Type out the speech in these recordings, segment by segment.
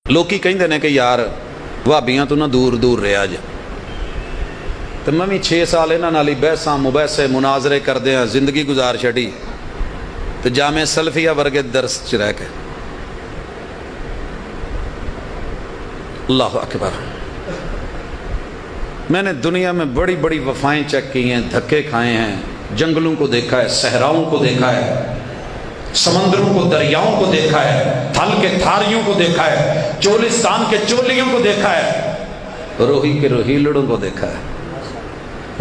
ਲੋਕੀ ਕਹਿੰਦੇ ਨੇ ਕਿ ਯਾਰ ਭਾਬੀਆਂ ਤੋਂ ਨਾ ਦੂਰ ਦੂਰ ਰਿਹਾ ਜਾ, ਤੇ ਮੈਂ ਵੀ 6 ਸਾਲ ਇਹਨਾਂ ਨਾਲ ਹੀ ਬਹਿਸਾਂ ਮੁਬੈਸੇ ਮੁਨਾਜ਼ਰੇ ਕਰਦੇ ਹਾਂ, ਜ਼ਿੰਦਗੀ ਗੁਜ਼ਾਰ ਛੱਡੀ تو جامع سلفیہ ورگے درس چ رہ کے. اللہ اکبر. میں نے دنیا میں بڑی بڑی وفائیں چیک کی ہیں، دھکے کھائے ہیں، جنگلوں کو دیکھا ہے، صحراؤں کو دیکھا ہے، سمندروں کو، دریاؤں کو دیکھا ہے، تھل کے تھاریوں کو دیکھا ہے، چولستان کے چولیوں کو دیکھا ہے، روہی کے روہیلڑوں کو دیکھا ہے.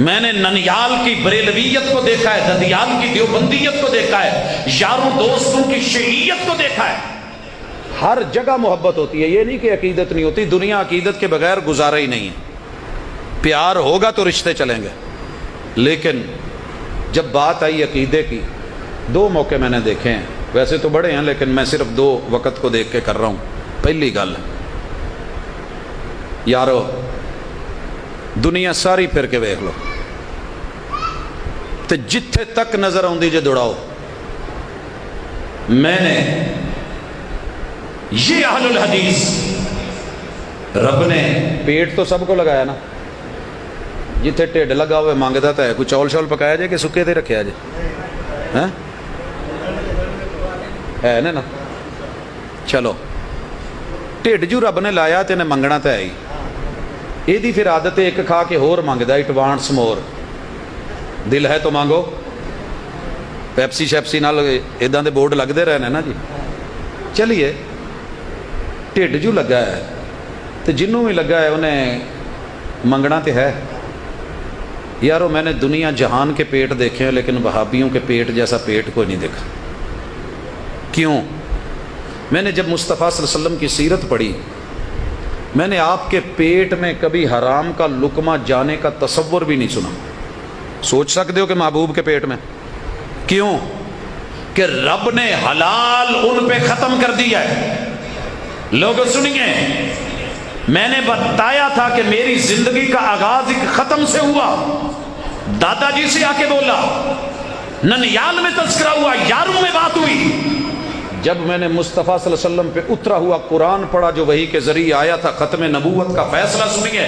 میں نے ننیال کی بریلویت کو دیکھا ہے، ددیال کی دیوبندیت کو دیکھا ہے، یاروں دوستوں کی شیعیت کو دیکھا ہے. ہر جگہ محبت ہوتی ہے، یہ نہیں کہ عقیدت نہیں ہوتی. دنیا عقیدت کے بغیر گزارا ہی نہیں ہے. پیار ہوگا تو رشتے چلیں گے. لیکن جب بات آئی عقیدے کی، 2 موقع میں نے دیکھے ہیں، ویسے تو بڑے ہیں لیکن میں صرف 2 وقت کو دیکھ کے کر رہا ہوں. پہلی گل، یارو دنیا ساری پھر کے ویکھ لو تے جتھے تک نظر آندی جے دوڑاؤ. میں نے یہ اہل الحدیث، رب نے پیٹ تو سب کو لگایا نا، جتھے ٹھڈ لگا ہوئے مانگدا تا ہے. کوئی چول شول پکایا جائے کہ سکے تے رکھیا جائے؟ ہے نا. چلو ٹھڈ جو رب نے لایا تے نے منگنا تے ہے ہی. یہ پھر عادت ایک کھا کے ہور مانگدا، ایڈوانس مور. دل ہے تو مانگو. پیپسی شیپسی نال اداں دے بورڈ لگتے رہنے نا جی. چلیے ٹھڈ جو لگا ہے تو جنوں بھی لگا ہے انہیں منگنا تو ہے. یارو میں نے دنیا جہان کے پیٹ دیکھے ہیں لیکن وہابیوں کے پیٹ جیسا پیٹ کوئی نہیں دیکھا. کیوں؟ میں نے جب مصطفیٰ صلی اللہ علیہ وسلم کی سیرت پڑھی، میں نے آپ کے پیٹ میں کبھی حرام کا لقمہ جانے کا تصور بھی نہیں سنا. سوچ سکتے ہو کہ محبوب کے پیٹ میں؟ کیوں؟ کہ رب نے حلال ان پہ ختم کر دیا ہے. لوگوں سنیے، میں نے بتایا تھا کہ میری زندگی کا آغاز ایک ختم سے ہوا. دادا جی سے آ کے بولا، ننیال میں تذکرہ ہوا، یاروں میں بات ہوئی. جب میں نے مصطفیٰ صلی اللہ علیہ وسلم پہ اترا ہوا قرآن پڑھا جو وحی کے ذریعے آیا تھا، ختم نبوت کا فیصلہ سنیے.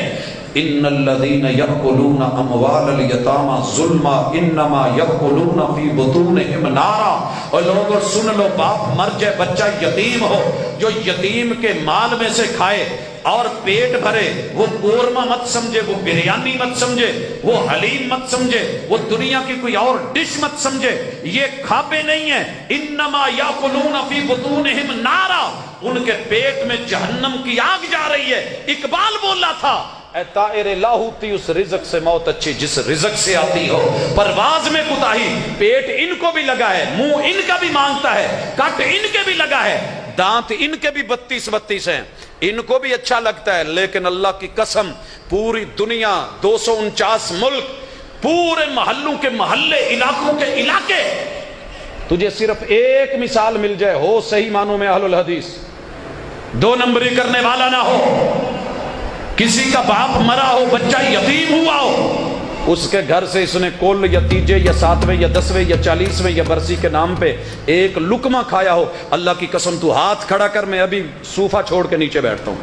ان الذین یأکلون اموال الیتامی ظلما انما یأکلون فی بطونہم نارا. اور لوگوں سن لو، باپ مر جائے، بچہ یتیم ہو، جو یتیم کے مال میں سے کھائے اور پیٹ بھرے، وہ قورمہ مت سمجھے، وہ بریانی مت سمجھے، وہ حلیم مت سمجھے، وہ دنیا کی کوئی اور ڈش مت سمجھے. یہ کھاپے نہیں ہیں. انما یاکلون فی بطونہم نارا، ان کے پیٹ میں جہنم کی آگ جا رہی ہے. اقبال بولا تھا، اے طائر لاہوتی اس رزق سے موت اچھی جس رزق سے آتی ہو. پرواز میں کوتاہی. پیٹ ان کو بھی لگا ہے، منہ ان کا بھی مانگتا ہے، کٹ ان کے بھی لگا ہے، دانت ان کے بھی 32 ہیں، ان کو بھی اچھا لگتا ہے. لیکن اللہ کی قسم، پوری دنیا، 249 ملک، پورے محلوں کے محلے، علاقوں کے علاقے، تجھے صرف ایک مثال مل جائے، ہو صحیح معنوں میں اہل الحدیث، 2 نمبری کرنے والا نہ ہو، کسی کا باپ مرا ہو، بچہ یتیم ہوا ہو، اس کے گھر سے اس نے کل یا تیجے یا 7ویں یا 10ویں یا 40ویں یا برسی کے نام پہ ایک لقمہ کھایا ہو، اللہ کی قسم تو ہاتھ کھڑا کر، میں ابھی صوفہ چھوڑ کے نیچے بیٹھتا ہوں.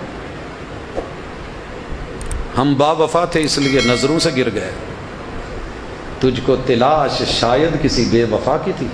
ہم با وفا تھے اس لیے نظروں سے گر گئے. تجھ کو تلاش شاید کسی بے وفا کی تھی.